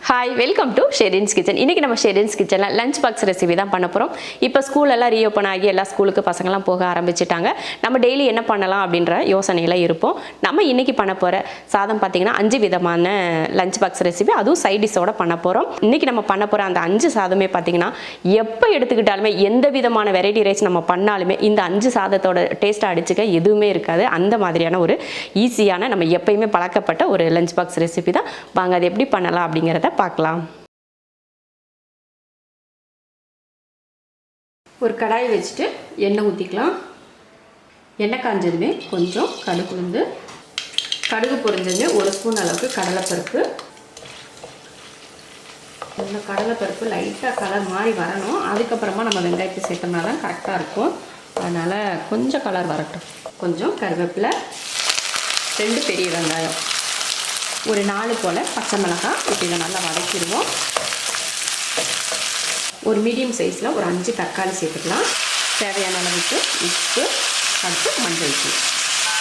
Hi, welcome to Sherin's Kitchen. இன்னைக்கு நம்ம Sherin's Kitchenல lunch box recipe தான் பண்ண போறோம். இப்போ ஸ்கூல் எல்லாம் ரீஓபன் ஆகி எல்லா ஸ்கூலுக்கு பசங்க எல்லாம் போக ஆரம்பிச்சிட்டாங்க. நம்ம டெய்லி என்ன பண்ணலாம் அப்படின்ற யோசனையில இருப்போம். நம்ம இன்னைக்கு பண்ண போற சாதம் பாத்தீங்கன்னா 5 விதமான லஞ்ச் பாக்ஸ் ரெசிபி அதுவும் சைட் டிஷ்ஷோட பண்ண போறோம். இன்னைக்கு நம்ம பண்ண போற அந்த 5 சாதமே பாத்தீங்கன்னா எப்ப எடுத்துக்கிட்டாலுமே எந்த விதமான வெரைட்டி ரைஸ் நம்ம பண்ணாலுமே இந்த 5 சாதத்தோட டேஸ்ட் அடிச்சுக்க எதுவுமே இருக்காது. அந்த மாதிரியான ஒரு ஈஸியான நம்ம எப்பயுமே பழக்கப்பட்ட ஒரு லஞ்ச் பாக்ஸ் ரெசிபி தான். வாங்க அது எப்படி பண்ணலாம் அப்படிங்கறத பார்க்கலாம். ஒரு கடாய் வச்சுட்டு எண்ணெய் ஊற்றிக்கலாம். எண்ணெய் காஞ்சதுமே கொஞ்சம் கடுகு பொரிஞ்சதுமே 1 ஸ்பூன் அளவுக்கு கடலைப்பருப்பு. இந்த கடலைப்பருப்பு லைட்டாக கலர் மாதிரி வரணும். அதுக்கப்புறமா நம்ம வெங்காயத்தை சேர்த்தோம்னா தான் கரெக்டாக இருக்கும். அதனால் கொஞ்சம் கலர் வரட்டும். கொஞ்சம் கருவேப்பிலை, 2 பெரிய வெங்காயம், ஒரு 4 போல் பச்சை மிளகாய் இப்படி இதை நல்லா வதக்கிடுவோம். ஒரு மீடியம் சைஸில் ஒரு 5 தக்காளி சேர்த்துக்கலாம். தேவையான அளவுக்கு உப்பு, அடுத்து மஞ்சள் தூள்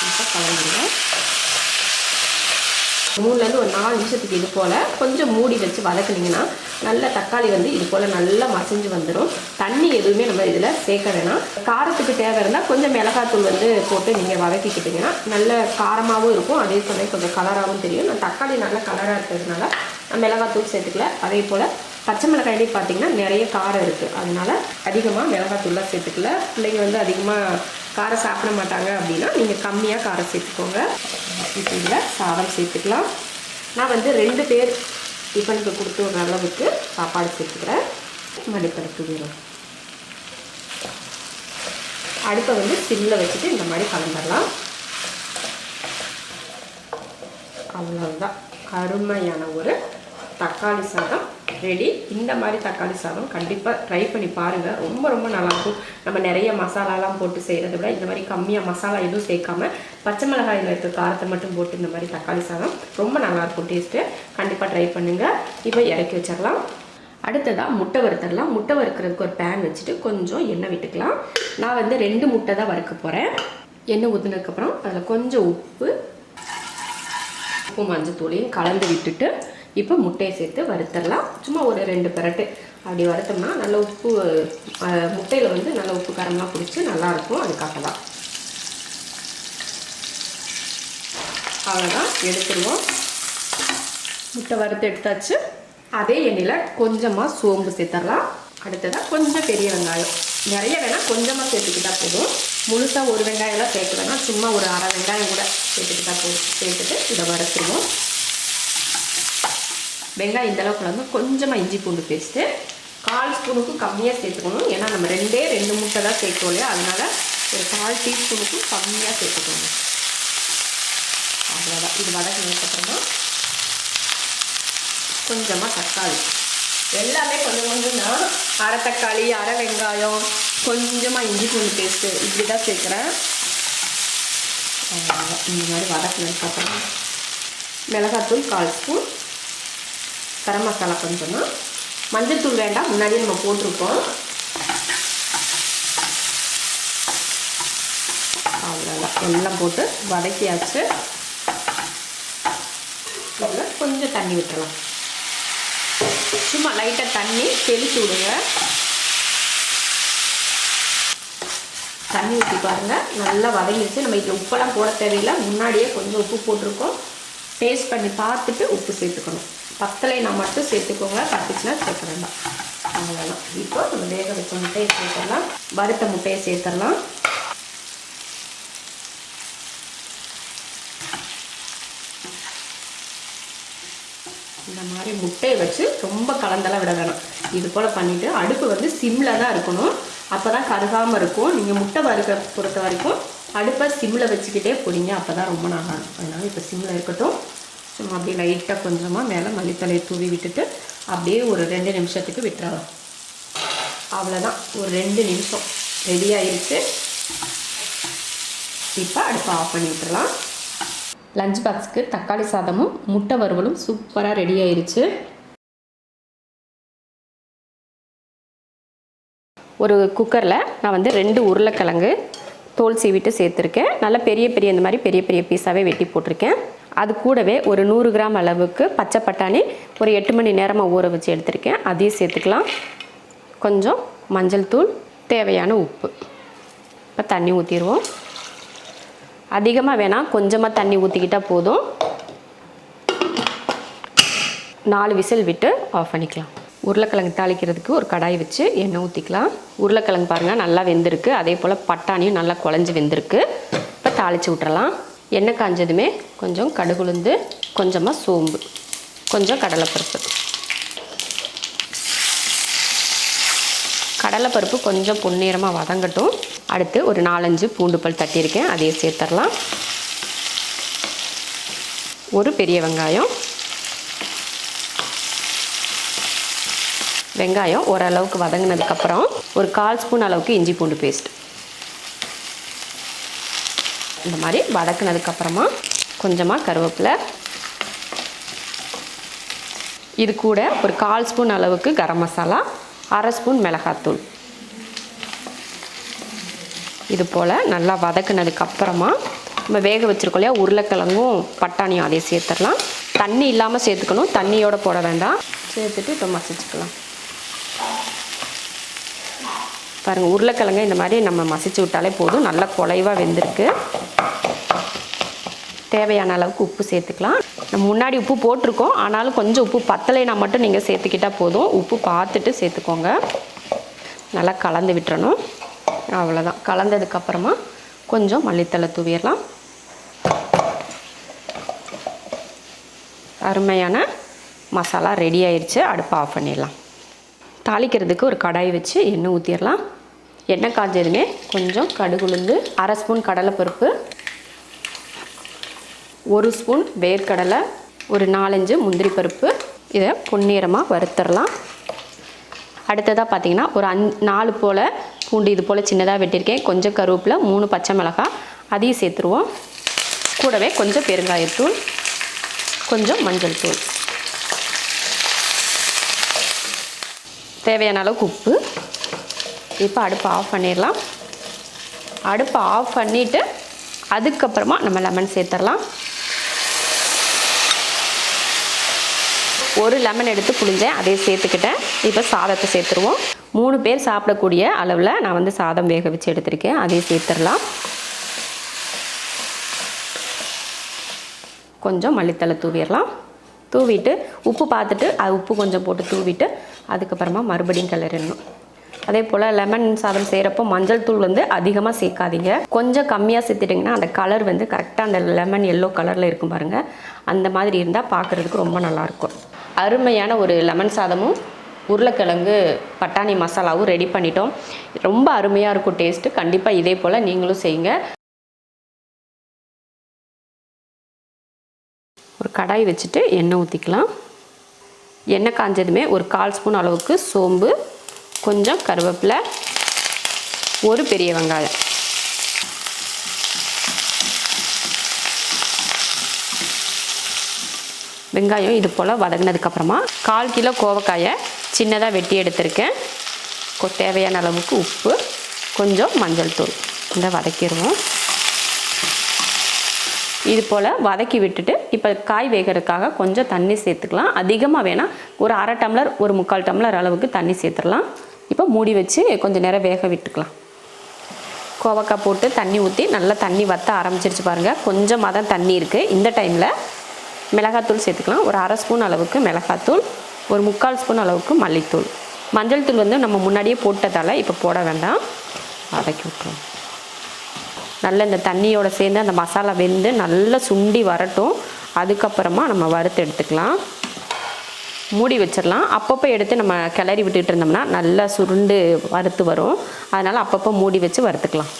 இப்போ கலந்துடுவோம். 3லேருந்து ஒரு 4 நிமிஷத்துக்கு இது போல் கொஞ்சம் மூடி வச்சு வதக்குனிங்கன்னா நல்ல தக்காளி இது போல் நல்லா மசிஞ்சு வந்துடும். தண்ணி எதுவுமே நம்ம இதில் சேர்க்க வேணாம். காரத்துக்கு தேவை இருந்தால் கொஞ்சம் மிளகாத்தூள் போட்டு நீங்கள் வதக்கிக்கிட்டிங்கன்னா நல்ல காரமாகவும் இருக்கும், அதே சமயம் கொஞ்சம் கலராகவும் தெரியும். நான் தக்காளி நல்லா கலராக இருக்கிறதுனால நான் மிளகாத்தூள் சேர்த்துக்கல. அதே போல் பச்சை மிளகாய் பார்த்திங்கன்னா நிறைய காரம் இருக்குது, அதனால் அதிகமாக மிளகாத்தூள்லாம் சேர்த்துக்கல. பிள்ளைங்க அதிகமாக காரம் சாப்பிட மாட்டாங்க அப்படின்னா நீங்கள் கம்மியாக காரம் சேர்த்துக்கோங்க. இப்போ இதில் சாதம் சேர்த்துக்கலாம். நான் 2 பேர் டிஃபனுக்கு கொடுத்து ஒரு அளவுக்கு சாப்பாடு சேர்த்துக்கிறேன். மடிப்படத்து வீரம் அடுப்பை சிம்மில் வச்சுட்டு இந்த மாதிரி கலந்துடலாம். அவ்வளோதான், அருமையான ஒரு தக்காளி சாதம் ரெடி. இந்த மாதிரி தக்காளி சாதம் கண்டிப்பாக ட்ரை பண்ணி பாருங்கள். ரொம்ப ரொம்ப நல்லாயிருக்கும். நம்ம நிறைய மசாலாலாம் போட்டு செய்கிறத விட இந்த மாதிரி கம்மியாக மசாலா எதுவும் சேர்க்காம பச்சை மிளகாயில் இருக்க காரத்தை மட்டும் போட்டு இந்த மாதிரி தக்காளி சாதம் ரொம்ப நல்லாயிருக்கும் டேஸ்ட்டு. கண்டிப்பாக ட்ரை பண்ணுங்கள். இப்போ இறக்கி வச்சிடலாம். அடுத்ததாக முட்டை வறுத்துடலாம். முட்டை வறுக்கிறதுக்கு ஒரு பேன் வச்சுட்டு கொஞ்சம் எண்ணெய் விட்டுக்கலாம். நான் 2 முட்டை தான் வறுக்க போகிறேன். எண்ணெய் ஊற்றினதுக்கப்புறம் அதில் கொஞ்சம் உப்பு மஞ்சள் தூளையும் கலந்து விட்டுட்டு இப்போ முட்டையை சேர்த்து வறுத்தரலாம். சும்மா ஒரு 2 பிரட்டு அப்படி வறுத்தோம்னா நல்ல உப்பு முட்டையில் நல்ல உப்பு காரம்லாம் பிடிச்சி நல்லாயிருக்கும். அதுக்காக தான். அவ்வளோதான், எடுத்துருவோம். முட்டை வறுத்து எடுத்தாச்சு. அதே எண்ணெயில் கொஞ்சமாக சோம்பு சேர்த்துடலாம். அடுத்ததாக கொஞ்சம் பெரிய வெங்காயம், நிறைய வேணால் கொஞ்சமாக சேர்த்துக்கிட்டால் போதும். முழுசாக ஒரு வெங்காயம்லாம் சேர்த்து வேணால் சும்மா ஒரு அரை வெங்காயம் கூட சேர்த்துக்கிட்டால் போதும். சேர்த்துட்டு இதை வறுத்துருவோம். வெங்காயம் இந்தளவுக்கு கொஞ்சமாக இஞ்சி பூண்டு பேஸ்ட்டு 1/4 ஸ்பூனுக்கும் கம்மியாக சேர்த்துக்கணும். ஏன்னா நம்ம 2 முட்டை தான் சேர்க்கணும் இல்லையா, அதனால் ஒரு 1/4 டீஸ்பூனுக்கும் கம்மியாக சேர்த்துக்கணும். அவ்வளோதான். இது வதக்கினதுக்கப்புறமா கொஞ்சமாக தக்காளி, எல்லாமே கொஞ்சம் கொஞ்சம் தான். அரை தக்காளி, அரை வெங்காயம், கொஞ்சமாக இஞ்சி பூண்டு பேஸ்ட்டு இப்படி தான் சேர்க்குறேன். இந்த மாதிரி வதக்கினதுக்கப்புறமா மிளகாத்தூள் 1/4 ஸ்பூன், கரம் மசாலா கொஞ்சமா, மஞ்சள் தூள் வேண்டாம், முன்னாடியே நம்ம போட்டிருக்கோம். அவ்வளோதான், எல்லாம் போட்டு வதக்கியாச்சு. இதில் கொஞ்சம் தண்ணி விட்டுறலாம். சும்மா லைட்டாக தண்ணி தெளித்து விடுங்க. தண்ணி ஊற்றி பாருங்கள், நல்லா வதங்கிடுச்சு. நம்ம இதில் உப்பெல்லாம் போட தேவையில்லை, முன்னாடியே கொஞ்சம் உப்பு போட்டிருக்கோம். டேஸ்ட் பண்ணி பார்த்துட்டு உப்பு சேர்த்துக்கணும். பத்தலைனா மட்டும் சேர்த்துக்கோங்க, பத்துச்சுன்னா சேர்க்க வேண்டாம். அவ்வளோதான். இப்போ நம்ம வேக வச்ச முட்டையை சேர்த்துடலாம். வறுத்த முட்டையை சேர்த்துடலாம். இந்த மாதிரி முட்டையை வச்சு ரொம்ப கலந்தெல்லாம் விட வேணாம். இது போல் பண்ணிவிட்டு அடுப்பு சிம்மில் தான் இருக்கணும். அப்போ தான் கருகாமல் இருக்கும். நீங்கள் முட்டை வறுக்க பொறுத்த வரைக்கும் அடுப்பை சிம்மில் வச்சுக்கிட்டே போடுங்க, அப்போ தான் ரொம்ப நல்லா இருக்கும். அதனால் இப்போ சிம்மில் இருக்கட்டும். சும்மா அப்படியே லைட்டாக கொஞ்சமாக மேலே மல்லித்தலையை தூவி விட்டுட்டு அப்படியே ஒரு 2 நிமிஷத்துக்கு விட்டுறலாம். அவ்வளோதான், ஒரு 2 நிமிஷம் ரெடி ஆகிடுச்சு. இப்போ அடுப்பை ஆஃப் பண்ணி விட்டுறலாம். லஞ்ச் பாக்ஸுக்கு தக்காளி சாதமும் முட்டை வறுவலும் சூப்பராக ரெடி ஆயிடுச்சு. ஒரு குக்கரில் நான் 2 உருளைக்கிழங்கு தோல் சீவிட்டு சேர்த்துருக்கேன். நல்லா பெரிய பெரிய இந்த மாதிரி பெரிய பெரிய பீஸாகவே வெட்டி போட்டிருக்கேன். அது கூடவே ஒரு 100 கிராம் அளவுக்கு பச்சை பட்டாணி ஒரு 8 மணி நேரமாக ஊற வச்சு எடுத்திருக்கேன், அதையும் சேர்த்துக்கலாம். கொஞ்சம் மஞ்சள் தூள், தேவையான உப்பு. இப்போ தண்ணி ஊற்றிடுவோம். அதிகமாக வேணாம், கொஞ்சமாக தண்ணி ஊற்றிக்கிட்டால் போதும். 4 விசில் விட்டு ஆஃப் பண்ணிக்கலாம். உருளைக்கிழங்கு தாளிக்கிறதுக்கு ஒரு கடாய் வச்சு எண்ணெய் ஊற்றிக்கலாம். உருளைக்கிழங்கு பாருங்கள் நல்லா வெந்திருக்கு, அதே போல் பட்டாணியும் நல்லா குழஞ்சி வெந்திருக்கு. இப்போ தாளித்து விட்டுறலாம். எண்ணெய் காஞ்சதுமே கொஞ்சம் கடுகுளுந்து, கொஞ்சமாக சோம்பு, கொஞ்சம் கடலைப்பருப்பு. கடலைப்பருப்பு கொஞ்சம் பொன்னிறமாக வதங்கட்டும். அடுத்து ஒரு 4-5 பூண்டு பல் தட்டியிருக்கேன், அதையே சேர்த்துடலாம். ஒரு பெரிய வெங்காயம். வெங்காயம் ஓரளவுக்கு வதங்கினதுக்கப்புறம் ஒரு 1/4 ஸ்பூன் அளவுக்கு இஞ்சி பூண்டு பேஸ்ட். இந்த மாதிரி வதக்கினதுக்கப்புறமா கொஞ்சமாக கருவேப்பிலை. இது கூட ஒரு 1/4 ஸ்பூன் அளவுக்கு கரம் மசாலா, 1/2 ஸ்பூன் மிளகாத்தூள். இது போல் நல்லா வதக்கினதுக்கப்புறமா நம்ம வேக வச்சுருக்கோம் இல்லையா உருளைக்கிழங்கும் பட்டாணியும் அதையும் சேர்த்துடலாம். தண்ணி இல்லாமல் சேர்த்துக்கணும், தண்ணியோடு போட வேண்டாம். சேர்த்துட்டு இப்போ மசிச்சுக்கலாம். பாருங்கள், உருளைக்கிழங்க இந்த மாதிரி நம்ம மசிச்சு விட்டாலே போதும். நல்லா குலைவாக வெந்திருக்கு. தேவையான அளவுக்கு உப்பு சேர்த்துக்கலாம். நம்ம முன்னாடி உப்பு போட்டிருக்கோம், ஆனாலும் கொஞ்சம் உப்பு பத்தலைனா மட்டும் நீங்கள் சேர்த்துக்கிட்டால் போதும். உப்பு பார்த்துட்டு சேர்த்துக்கோங்க. நல்லா கலந்து விட்டுறணும். அவ்வளோதான். கலந்ததுக்கப்புறமா கொஞ்சம் மல்லித்தழை தூவிடலாம். அருமையான மசாலா ரெடி ஆயிடுச்சு. அடுப்பை ஆஃப் பண்ணிடலாம். தாளிக்கிறதுக்கு ஒரு கடாய் வச்சு எண்ணெய் ஊற்றிடலாம். எண்ணெய் காஞ்சதுமே கொஞ்சம் கடுகுளுந்து, 1/2 ஸ்பூன் கடலைப்பருப்பு, 1 ஸ்பூன் வேர்க்கடலை, ஒரு 4-5 முந்திரி பருப்பு. இதை பொன்னிறமாக வறுத்துடலாம். அடுத்ததாக பார்த்திங்கன்னா ஒரு 4 போல் பூண்டு இது போல் சின்னதாக வெட்டியிருக்கேன். கொஞ்சம் கருவேப்பிலை, 3 பச்சை மிளகாய், அதையும் சேர்த்துருவோம். கூடவே கொஞ்சம் பெருங்காயத்தூள், கொஞ்சம் மஞ்சள் தூள், தேவையான அளவுக்கு உப்பு. இப்போ அடுப்பை ஆஃப் பண்ணிடலாம். அடுப்பை ஆஃப் பண்ணிவிட்டு அதுக்கப்புறமா நம்ம லெமன் சேர்த்துடலாம். ஒரு லெமன் எடுத்து புழிஞ்சேன், அதே சேர்த்துக்கிட்டேன். இப்போ சாதத்தை சேர்த்துருவோம். 3 பேர் சாப்பிடக்கூடிய அளவில் நான் வந்து சாதம் வேக வச்சு எடுத்திருக்கேன், அதே சேர்த்துடலாம். கொஞ்சம் மல்லித்தழை தூவிடலாம். தூவிட்டு உப்பு பார்த்துட்டு அது உப்பு கொஞ்சம் போட்டு தூவிட்டு அதுக்கப்புறமா மறுபடியும் கிளறிடணும். அதே போல் லெமன் சாதம் செய்கிறப்போ மஞ்சள் தூள் வந்து அதிகமாக சேர்க்காதீங்க. கொஞ்சம் கம்மியாக சேர்த்துட்டிங்கன்னா அந்த கலர் வந்து கரெக்டாக அந்த லெமன் எல்லோ கலரில் இருக்கும் பாருங்கள். அந்த மாதிரி இருந்தால் பார்க்குறதுக்கு ரொம்ப நல்லாயிருக்கும். அருமையான ஒரு லெமன் சாதமும் உருளைக்கிழங்கு பட்டாணி மசாலாவும் ரெடி பண்ணிட்டோம். ரொம்ப அருமையாக இருக்கும் டேஸ்ட்டு. கண்டிப்பாக இதே போல் நீங்களும் செய்யுங்க. ஒரு கடாய் வச்சுட்டு எண்ணெய் ஊற்றிக்கலாம். எண்ணெய் காஞ்சதுமே ஒரு 1/4 ஸ்பூன் அளவுக்கு சோம்பு, கொஞ்சம் கருவேப்பிலை, ஒரு பெரிய வெங்காயம், வெங்காயம் இது போல் வதங்கினதுக்கப்புறமா 1/4 கிலோ கோவக்காயை சின்னதாக வெட்டி எடுத்திருக்கேன். தேவையான அளவுக்கு உப்பு, கொஞ்சம் மஞ்சள் தூள். இந்த வதக்கிடுவோம். இது போல் வதக்கி விட்டுட்டு இப்போ காய் வேகிறதுக்காக கொஞ்சம் தண்ணி சேர்த்துக்கலாம். அதிகமாக வேணால் ஒரு 1/2 டம்ளர், ஒரு 3/4 டம்ளர் அளவுக்கு தண்ணி சேர்த்துடலாம். இப்போ மூடி வச்சு கொஞ்சம் நேரம் வேக விட்டுக்கலாம். கோவக்காய் போட்டு தண்ணி ஊற்றி நல்லா தண்ணி வற்ற ஆரம்பிச்சிருச்சு பாருங்கள். கொஞ்சமாக தான் தண்ணி இருக்குது. இந்த டைமில் மிளகாத்தூள் சேர்த்துக்கலாம். ஒரு 1/2 ஸ்பூன் அளவுக்கு மிளகாத்தூள், ஒரு 3/4 ஸ்பூன் அளவுக்கு மல்லித்தூள். மஞ்சள் தூள் வந்து நம்ம முன்னாடியே போட்டதால் இப்போ போட வேண்டாம். வதக்கி விட்டுருவோம். நல்லா இந்த தண்ணியோடு சேர்ந்து அந்த மசாலா வெந்து நல்லா சுண்டி வரட்டும். அதுக்கப்புறமா நம்ம வறுத்து எடுத்துக்கலாம். மூடி வச்சிடலாம். அப்பப்போ எடுத்து நம்ம கிளறி விட்டுட்டு இருந்தோம்னா நல்லா சுருண்டு வறுத்து வரும். அதனால் அப்பப்போ மூடி வச்சு வறுத்துக்கலாம்.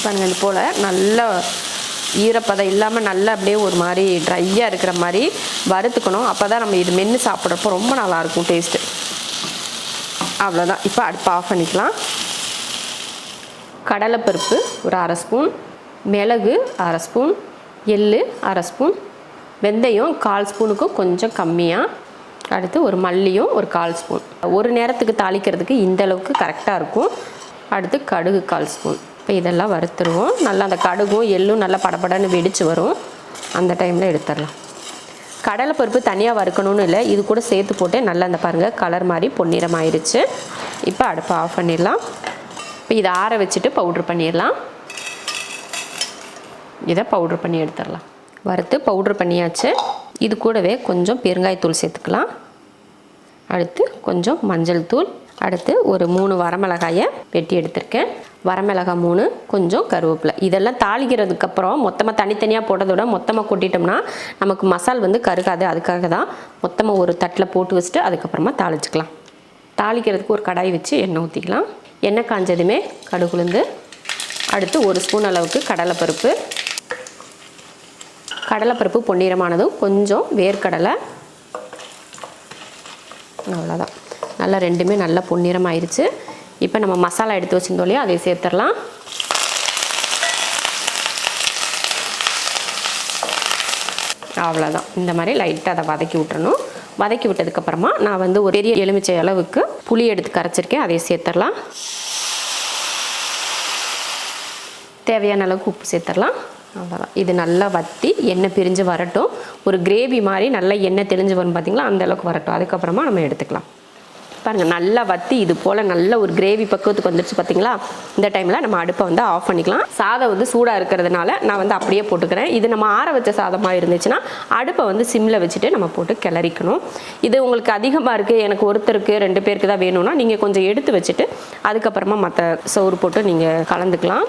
பாருங்கள், இது போல் நல்லா ஈரப்பதம் இல்லாமல் நல்லா அப்படியே ஒரு மாதிரி ட்ரையாக இருக்கிற மாதிரி வறுத்துக்கணும். அப்போ தான் நம்ம இது மென்று சாப்பிட்றப்போ ரொம்ப நல்லாயிருக்கும் டேஸ்ட்டு. அவ்வளோதான். இப்போ அடுப்பு ஆஃப் பண்ணிக்கலாம். கடலைப்பருப்பு ஒரு 1/2 ஸ்பூன், மிளகு 1/2 ஸ்பூன், எள்ளு 1/2 ஸ்பூன், வெந்தயம் 1/4 ஸ்பூனுக்கும் கொஞ்சம் கம்மியாக, அடுத்து ஒரு மல்லியும் ஒரு 1/4 ஸ்பூன். ஒரு நேரத்துக்கு தாளிக்கிறதுக்கு இந்த அளவுக்கு கரெக்டாக இருக்கும். அடுத்து கடுகு 1/4 ஸ்பூன். இப்போ இதெல்லாம் வறுத்துருவோம். நல்லா அந்த கடுகும் எள்ளும் நல்லா படபடன்னு வெடித்து வரும். அந்த டைமில் எடுத்துடலாம். கடலைப்பருப்பு தனியாக வறுக்கணும்னு இல்லை, இது கூட சேர்த்து போட்டு நல்லா அந்த பாருங்கள் கலர் மாதிரி பொன்னிறம் ஆயிடுச்சு. இப்போ அடுப்பை ஆஃப் பண்ணிடலாம். இப்போ இதை ஆற வச்சுட்டு பவுட்ரு பண்ணிடலாம். இதை பவுட்ரு பண்ணி எடுத்துடலாம். வறுத்து பவுட்ரு பண்ணியாச்சு. இது கூடவே கொஞ்சம் பெருங்காயத்தூள் சேர்த்துக்கலாம். அடுத்து கொஞ்சம் மஞ்சள் தூள். அடுத்து ஒரு 3 வரமிளகாயை வெட்டி எடுத்திருக்கேன். வரமிளகாய் 3, கொஞ்சம் கருவேப்பிலை. இதெல்லாம் தாளிக்கிறதுக்கப்புறம் மொத்தமாக தனித்தனியாக போட்டதோட மொத்தமாக கொட்டிட்டோம்னா நமக்கு மசால் வந்து கருகாது. அதுக்காக தான் மொத்தமாக ஒரு தட்டில் போட்டு வச்சுட்டு அதுக்கப்புறமா தாளிச்சுக்கலாம். தாளிக்கிறதுக்கு ஒரு கடாய் வச்சு எண்ணெய் ஊற்றிக்கலாம். எண்ணெய் காஞ்சதுமே கடுகு உளுந்து, அடுத்து 1 ஸ்பூன் அளவுக்கு கடலைப்பருப்பு. கடலைப்பருப்பு பொன்னிறமானதும் கொஞ்சம் வேர்க்கடலை. அவ்வளோதான். நல்லா ரெண்டுமே நல்லா பொன்னிறம் ஆயிடுச்சு. இப்போ நம்ம மசாலா எடுத்து வச்சுருந்தோம் இல்லையா, அதை சேர்த்துடலாம். அவ்வளோதான். இந்த மாதிரி லைட்டாக அதை வதக்கி விட்டுறணும். வதக்கி விட்டதுக்கப்புறமா நான் வந்து ஒரு பெரிய எலுமிச்சை அளவுக்கு புளி எடுத்து கரைச்சிருக்கேன், அதை சேர்த்துடலாம். தேவையான அளவுக்கு உப்பு சேர்த்துடலாம். அவ்வளோதான். இது நல்லா வற்றி எண்ணெய் பிரிஞ்சு வரட்டும். ஒரு கிரேவி மாதிரி நல்லா எண்ணெய் தெளிஞ்சு வரும் பார்த்திங்களா, அந்த அளவுக்கு வரட்டும். அதுக்கப்புறமா நம்ம எடுத்துக்கலாம். பாருங்கள் நல்லா வற்றி இது போல் நல்ல ஒரு கிரேவி பக்குவத்துக்கு வந்துடுச்சு பார்த்திங்களா. இந்த டைமில் நம்ம அடுப்பை வந்து ஆஃப் பண்ணிக்கலாம். சாதம் வந்து சூடாக இருக்கிறதுனால நான் வந்து அப்படியே போட்டுக்கிறேன். இது நம்ம ஆற வச்ச சாதமாக இருந்துச்சுன்னா அடுப்பை வந்து சிம்மில் வச்சுட்டு நம்ம போட்டு கிளறிக்கணும். இது உங்களுக்கு அதிகமாக இருக்குது, எனக்கு ஒருத்தருக்கு 2 பேருக்கு தான் வேணும்னா நீங்கள் கொஞ்சம் எடுத்து வச்சுட்டு அதுக்கப்புறமா மற்ற சோறு போட்டு நீங்கள் கலந்துக்கலாம்.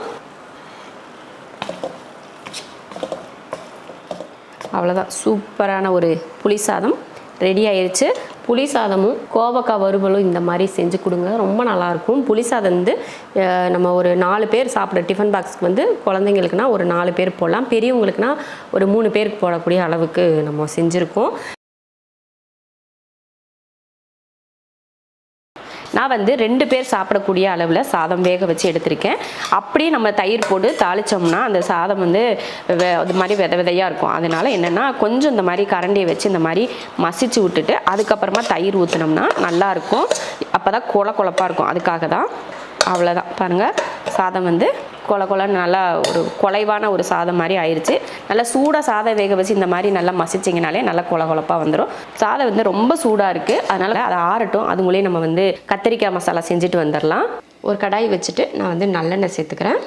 அவ்வளோதான். சூப்பரான ஒரு புளி சாதம் ரெடி ஆயிடுச்சு. புளி சாதமும் கோவக்காய் வறுவலும் இந்த மாதிரி செஞ்சு கொடுங்க, ரொம்ப நல்லாயிருக்கும். புளி சாதம் வந்து நம்ம ஒரு 4 பேர் சாப்பிட்ற டிஃபன் பாக்ஸ்க்கு வந்து குழந்தைங்களுக்குனா ஒரு 4 பேர் போடலாம், பெரியவங்களுக்குனா ஒரு 3 பேருக்கு போடக்கூடிய அளவுக்கு நம்ம செஞ்சுருக்கோம். நான் வந்து 2 பேர் சாப்பிடக்கூடிய அளவில் சாதம் வேக வச்சு எடுத்திருக்கேன். அப்படியே நம்ம தயிர் போட்டு தாளித்தோம்னா அந்த சாதம் வந்து அது மாதிரி விதையாக இருக்கும். அதனால் என்னென்னா கொஞ்சம் இந்த மாதிரி கரண்டியை வச்சு இந்த மாதிரி மசிச்சு விட்டுட்டு அதுக்கப்புறமா தயிர் ஊற்றினோம்னா நல்லாயிருக்கும். அப்போ தான் கொழப்பாக இருக்கும். அதுக்காக தான். அவ்வளோதான். பாருங்கள் சாதம் வந்து கொலன்னு நல்லா ஒரு குலைவான ஒரு சாதம் மாதிரி ஆயிடுச்சு. நல்லா சூடாக சாதம் வேக வச்சு இந்த மாதிரி நல்லா மசிச்சிங்கனாலே நல்லா கொழப்பாக வந்துடும். சாதம் வந்து ரொம்ப சூடாக இருக்குது, அதனால் அதை ஆறட்டும். அதுங்களே நம்ம வந்து கத்திரிக்காய் மசாலா செஞ்சுட்டு வந்துடலாம். ஒரு கடாய் வச்சுட்டு நான் வந்து நல்லெண்ணெய் சேர்த்துக்கிறேன்.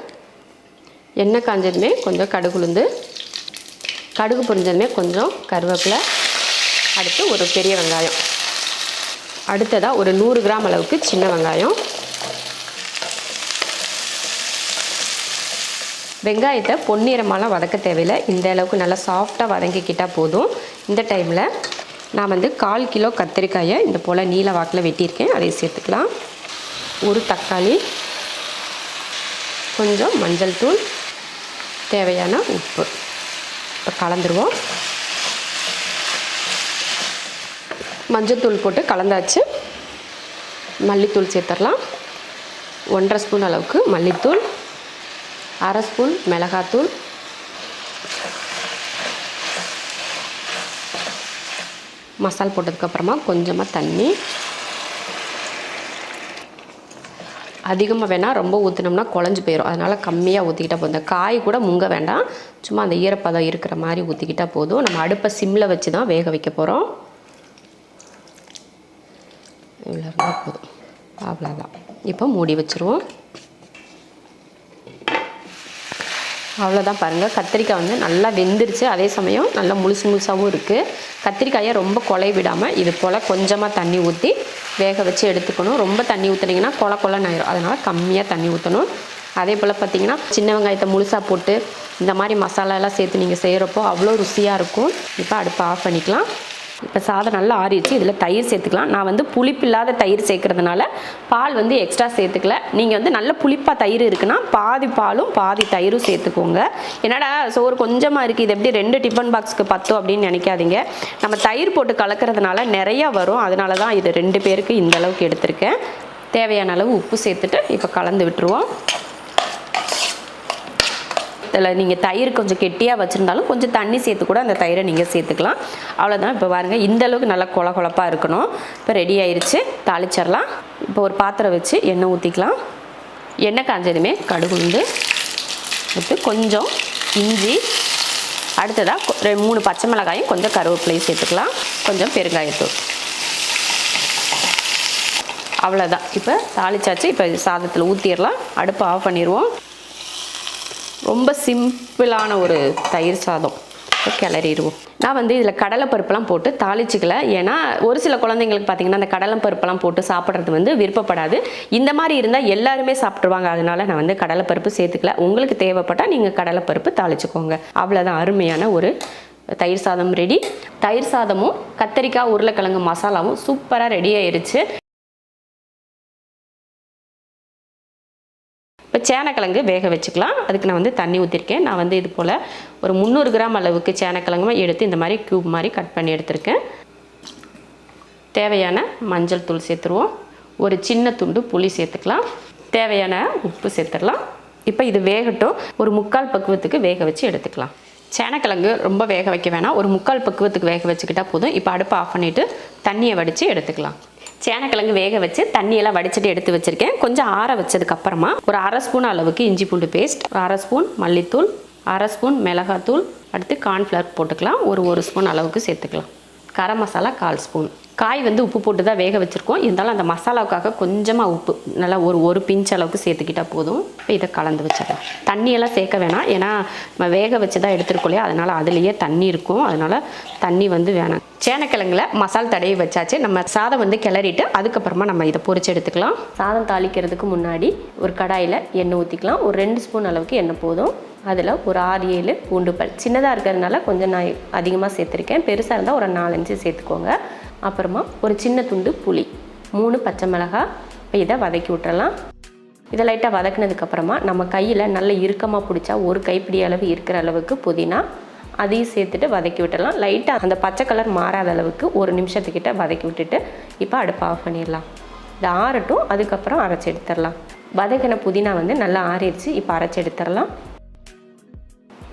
எண்ணெய் காஞ்சதுமே கொஞ்சம் கடுகு உளுந்து, கடுகு பொரிஞ்சதுமே கொஞ்சம் கருவேப்பிலை, அடுத்து ஒரு பெரிய வெங்காயம், அடுத்ததாக ஒரு 100 கிராம் அளவுக்கு சின்ன வெங்காயம். வெங்காயத்தை பொன்னிறமாலாம் வதக்க தேவையில்லை, இந்த அளவுக்கு நல்லா சாஃப்டாக வதங்கிக்கிட்டால் போதும். இந்த டைமில் நான் வந்து 1/4 கிலோ கத்திரிக்காயை இந்த போல் நீல வாக்கில் வெட்டியிருக்கேன், அதை சேர்த்துக்கலாம். ஒரு தக்காளி, கொஞ்சம் மஞ்சள் தூள், தேவையான உப்பு. இப்போ கலந்துருவோம். மஞ்சள் தூள் போட்டு கலந்தாச்சு. மல்லித்தூள் சேர்த்துடலாம். 1.5 ஸ்பூன் அளவுக்கு மல்லித்தூள், 1/2 ஸ்பூன் மிளகாத்தூள், மசால் போட்டதுக்கப்புறமா கொஞ்சமாக தண்ணி. அதிகமாக வேணால் ரொம்ப ஊற்றினோம்னா குழஞ்சி போயிடும், அதனால் கம்மியாக ஊற்றிக்கிட்டால் போதும். இந்த காய் கூட முங்க வேண்டாம், சும்மா அந்த ஈரப்பதம் இருக்கிற மாதிரி ஊற்றிக்கிட்டால் போதும். நம்ம அடுப்பை சிம்மில் வச்சு தான் வேக வைக்க போகிறோம். இவ்வளோ இருந்தால் போதும். அவ்வளோதான். இப்போ மூடி வச்சுருவோம். அவ்வளோதான். பாருங்கள் கத்திரிக்காய் வந்து நல்லா வெந்துருச்சு, அதே சமயம் நல்லா முழுசாகவும் இருக்குது. கத்திரிக்காயை ரொம்ப கொலை விடாமல் இது போல் கொஞ்சமாக தண்ணி ஊற்றி வேக வச்சு எடுத்துக்கணும். ரொம்ப தண்ணி ஊற்றுனீங்கன்னா கொலன்னு ஆயிரும், அதனால் கம்மியாக தண்ணி ஊற்றணும். அதே போல் பார்த்திங்கன்னா சின்ன வெங்காயத்தை முழுசாக போட்டு இந்த மாதிரி மசாலாலாம் சேர்த்து நீங்கள் செய்கிறப்போ அவ்வளோ ருசியாக இருக்கும். இப்போ அடுப்பை ஆஃப் பண்ணிக்கலாம். இப்போ சாதம் நல்லா ஆறிடுச்சு. இதில் தயிர் சேர்த்துக்கலாம். நான் வந்து புளிப்பு இல்லாத தயிர் சேர்க்கறதுனால பால் வந்து எக்ஸ்ட்ரா சேர்த்துக்கல. நீங்கள் வந்து நல்ல புளிப்பாக தயிர் இருக்குன்னா பாதி பாலும் பாதி தயிரும் சேர்த்துக்கோங்க. என்னடா சோறு கொஞ்சமாக இருக்குது, இது எப்படி 2 டிஃபன் பாக்ஸ்க்கு பத்தும் அப்படின்னு நினைக்காதீங்க. நம்ம தயிர் போட்டு கலக்கிறதுனால நிறையா வரும், அதனால தான் இது 2 பேருக்கு இந்த அளவுக்கு எடுத்திருக்கேன். தேவையான அளவு உப்பு சேர்த்துட்டு இப்போ கலந்து விட்டுருவோம். இதில் நீங்கள் தயிர் கொஞ்சம் கெட்டியாக வச்சுருந்தாலும் கொஞ்சம் தண்ணி சேர்த்து கூட அந்த தயிரை நீங்கள் சேர்த்துக்கலாம். அவ்வளோதான். இப்போ பாருங்கள் இந்த அளவுக்கு நல்லா கொலப்பாக இருக்கணும். இப்போ ரெடி ஆயிடுச்சு. தாளிச்சிடலாம். இப்போ ஒரு பாத்திரம் வச்சு எண்ணெய் ஊற்றிக்கலாம். எண்ணெய் காஞ்சதுமே கடுகு உளுந்து எடுத்து கொஞ்சம் இஞ்சி, அடுத்ததாக 3 பச்சை மிளகாயும் கொஞ்சம் கருவேப்பிலையும் சேர்த்துக்கலாம். கொஞ்சம் பெருங்காயத்தூள். அவ்வளோதான். இப்போ தாளிச்சாச்சு. இப்போ சாதத்தில் ஊற்றிடலாம். அடுப்பை ஆஃப் பண்ணிடுவோம். ரொம்ப சிம்பிளான ஒரு தயிர் சாதம். கிளறிடுவோம். நான் வந்து இதில் கடலைப்பருப்புலாம் போட்டு தாளிச்சிக்கல. ஏன்னா ஒரு சில குழந்தைங்களுக்கு பார்த்திங்கன்னா அந்த கடலைப்பருப்பெல்லாம் போட்டு சாப்பிட்றது வந்து விருப்பப்படாது. இந்த மாதிரி இருந்தால் எல்லாருமே சாப்பிட்ருவாங்க. அதனால நான் வந்து கடலைப்பருப்பு சேர்த்துக்கல. உங்களுக்கு தேவைப்பட்டால் நீங்கள் கடலைப்பருப்பு தாளிச்சுக்கோங்க. அவ்வளோதான். அருமையான ஒரு தயிர் சாதம் ரெடி. தயிர் சாதமும் கத்தரிக்காய் உருளைக்கிழங்கு மசாலாவும் சூப்பராக ரெடி ஆயிருச்சு. இப்போ சேனக்கிழங்கு வேக வச்சுக்கலாம். அதுக்கு நான் வந்து தண்ணி ஊற்றிருக்கேன். நான் வந்து இது போல் ஒரு 300 கிராம் அளவுக்கு சேனக்கிழங்கு எடுத்து இந்த மாதிரி க்யூப் மாதிரி கட் பண்ணி எடுத்திருக்கேன். தேவையான மஞ்சள் தூள் சேர்த்துருவோம். ஒரு சின்ன துண்டு புளி சேர்த்துக்கலாம். தேவையான உப்பு சேர்த்துடலாம். இப்போ இது வேகட்டும். ஒரு 3/4 பக்குவத்துக்கு வேக வச்சு எடுத்துக்கலாம். சேனக்கிழங்கு ரொம்ப வேக வைக்க வேணாம். ஒரு 3/4 பக்குவத்துக்கு வேக வச்சுக்கிட்டால் போதும். இப்போ அடுப்பை ஆஃப் பண்ணிவிட்டு தண்ணியை வடித்து எடுத்துக்கலாம். சேனக்கிழங்கு வேக வச்சு தண்ணியெல்லாம் வடிச்சிட்டு எடுத்து வச்சுருக்கேன். கொஞ்சம் ஆற வச்சதுக்கப்புறமா ஒரு 1/2 ஸ்பூன் அளவுக்கு இஞ்சி பூண்டு பேஸ்ட், 1/2 ஸ்பூன் மல்லித்தூள், 1/2 ஸ்பூன் மிளகாத்தூள், அடுத்து கார்ன்ஃப்ளவர் போட்டுக்கலாம். ஒரு ஸ்பூன் அளவுக்கு சேர்த்துக்கலாம். கரம் மசாலா 1/4 ஸ்பூன். காய் வந்து உப்பு போட்டு தான் வேக வச்சுருக்கோம். இருந்தாலும் அந்த மசாலாவுக்காக கொஞ்சமாக உப்பு நல்லா ஒரு பிஞ்ச் அளவுக்கு சேர்த்துக்கிட்டால் போதும். இப்போ இதை கலந்து வச்சிடலாம். தண்ணியெல்லாம் சேர்க்க வேணாம். ஏன்னா நம்ம வேக வச்சு தான் எடுத்துருக்கோம் இல்லையா, அதனால் அதுலேயே தண்ணி இருக்கும். அதனால் தண்ணி வந்து வேணாம். சேனக்கிழங்குல மசால் தடவி வச்சாச்சு. நம்ம சாதம் வந்து கிளறிட்டு அதுக்கப்புறமா நம்ம இதை பொரிச்சு எடுத்துக்கலாம். சாதம் தாளிக்கிறதுக்கு முன்னாடி ஒரு கடாயில் எண்ணெய் ஊற்றிக்கலாம். ஒரு 2 ஸ்பூன் அளவுக்கு எண்ணெய் போதும். அதில் ஒரு 6-7 பூண்டு பல். சின்னதாக இருக்கிறதுனால கொஞ்சம் நான் அதிகமாக சேர்த்துருக்கேன். பெருசாக இருந்தால் ஒரு 4-5 சேர்த்துக்கோங்க. அப்புறமா ஒரு சின்ன துண்டு புளி, 3 பச்சை மிளகாய். இப்போ இதை வதக்கி விட்டுறலாம். இதை லைட்டாக வதக்கினதுக்கப்புறமா நம்ம கையில் நல்ல இறுக்கமாக பிடிச்சா ஒரு கைப்பிடி அளவு இருக்கிற அளவுக்கு புதினா அதையும் சேர்த்துட்டு வதக்கி விட்டுடலாம். லைட்டாக அந்த பச்சை கலர் மாறாத அளவுக்கு 1 நிமிஷத்துக்கிட்ட வதக்கி விட்டுட்டு இப்போ அடுப்பை ஆஃப் பண்ணிடலாம். இது ஆறட்டும். அதுக்கப்புறம் அரைச்சி எடுத்துடலாம். வதக்கின புதினா வந்து நல்லா ஆறிடுச்சு. இப்போ அரைச்சி எடுத்துடலாம்.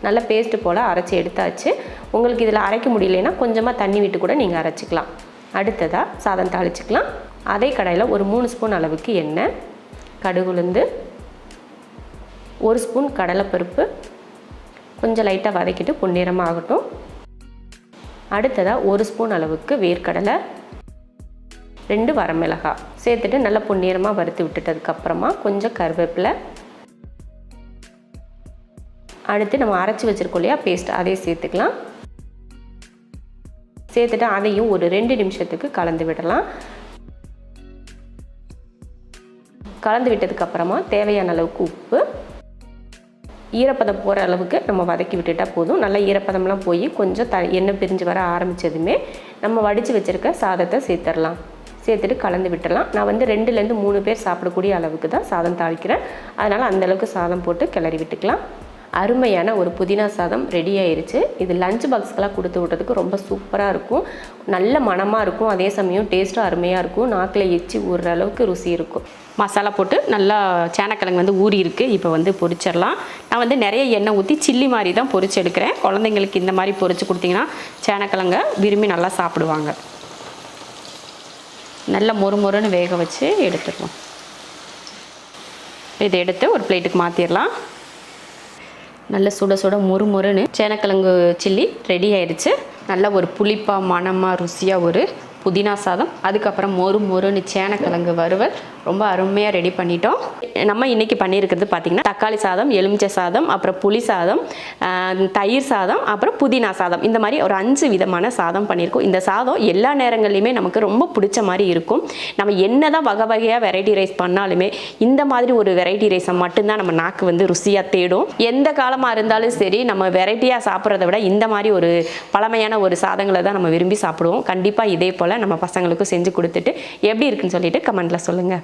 நல்லா பேஸ்ட்டு போல் அரைச்சி எடுத்தாச்சு. உங்களுக்கு இதில் அரைக்க முடியலைன்னா கொஞ்சமாக தண்ணி விட்டு கூட நீங்கள் அரைச்சிக்கலாம். அடுத்ததாக சாதம் தாளிச்சிக்கலாம். அதே கடாயில் ஒரு 3 ஸ்பூன் அளவுக்கு எண்ணெய், கடுகு உளுந்து, 1 ஸ்பூன் கடலைப்பருப்பு கொஞ்சம் லைட்டாக வதக்கிட்டு பொன்னிறமாக ஆகட்டும். அடுத்ததாக 1 ஸ்பூன் அளவுக்கு வேர்க்கடலை, 2 வரமிளகாய் சேர்த்துட்டு நல்லா பொன்னிறமாக வறுத்து விட்டுட்டதுக்கப்புறமா கொஞ்சம் கருவேப்பிலை, அடுத்து நம்ம அரைச்சி வச்சுருக்கோம் இல்லையா பேஸ்ட், அதையும் சேர்த்துக்கலாம். சேர்த்துட்டு அதையும் ஒரு 2 நிமிஷத்துக்கு கலந்து விடலாம். கலந்து விட்டதுக்கப்புறமா தேவையான அளவுக்கு உப்பு, ஈரப்பதம் போகிற அளவுக்கு நம்ம வதக்கி விட்டுட்டால் போதும். நல்லா ஈரப்பதம்லாம் போய் கொஞ்சம் எண்ணெய் பிரிஞ்சு வர ஆரம்பித்ததுமே நம்ம வடித்து வச்சுருக்க சாதத்தை சேர்த்துடலாம். சேர்த்துட்டு கலந்து விட்டுடலாம். நான் வந்து 2லேருந்து 3 பேர் சாப்பிடக்கூடிய அளவுக்கு தான் சாதம் தாளிக்கிறேன். அதனால் அந்தளவுக்கு சாதம் போட்டு கிளறி விட்டுக்கலாம். அருமையான ஒரு புதினா சாதம் ரெடி ஆயிருச்சு. இது லஞ்ச் பாக்ஸ்க்கெல்லாம் கொடுத்து விட்றதுக்கு ரொம்ப சூப்பராக இருக்கும். நல்ல மணமாக இருக்கும். அதே சமயம் டேஸ்ட்டும் அருமையாக இருக்கும். நாக்கில் எச்சி ஊறுற அளவுக்கு ருசி இருக்கும். மசாலா போட்டு நல்லா சேனக்கிழங்கு வந்து ஊறி இருக்குது. இப்போ வந்து பொரிச்சிடலாம். நான் வந்து நிறைய எண்ணெய் ஊற்றி சில்லி மாதிரி தான் பொரிச்சு எடுக்கிறேன். குழந்தைங்களுக்கு இந்த மாதிரி பொரிச்சு கொடுத்தீங்கன்னா சேனக்கிழங்க விரும்பி நல்லா சாப்பிடுவாங்க. நல்லா மொறுமொறுன்னு வேக வச்சு எடுத்துடலாம். இதை எடுத்து ஒரு பிளேட்டுக்கு மாற்றிடலாம். நல்ல சுட சுட மொறுமொறுன்னு சேனக்கிழங்கு சில்லி ரெடி ஆயிடுச்சு. நல்ல ஒரு புளிப்பாக மணமாக ருசியாக ஒரு புதினா சாதம், அதுக்கப்புறம் மொறுன்னு சேனக்கிழங்கு வறுவல் ரொம்ப அருமையாக ரெடி பண்ணிட்டோம். நம்ம இன்றைக்கி பண்ணியிருக்கிறது பார்த்திங்கன்னா தக்காளி சாதம், எலுமிச்சை சாதம், அப்புறம் புளி சாதம், தயிர் சாதம், அப்புறம் புதினா சாதம். இந்த மாதிரி ஒரு 5 விதமான சாதம் பண்ணியிருக்கோம். இந்த சாதம் எல்லா நேரங்கள்லையுமே நமக்கு ரொம்ப பிடிச்ச மாதிரி இருக்கும். நம்ம என்ன தான் வகை வகையாக வெரைட்டி ரைஸ் பண்ணாலுமே இந்த மாதிரி ஒரு வெரைட்டி ரைஸை மட்டும்தான் நம்ம நாக்கு வந்து ருசியாக தேடும். எந்த காலமாக இருந்தாலும் சரி, நம்ம வெரைட்டியாக சாப்பிட்றத விட இந்த மாதிரி ஒரு பழமையான ஒரு சாதங்களை தான் நம்ம விரும்பி சாப்பிடுவோம். கண்டிப்பாக இதே போல் நம்ம பசங்களுக்கும் செஞ்சு கொடுத்துட்டு எப்படி இருக்குன்னு சொல்லிட்டு கமெண்ட்டில் சொல்லுங்கள்.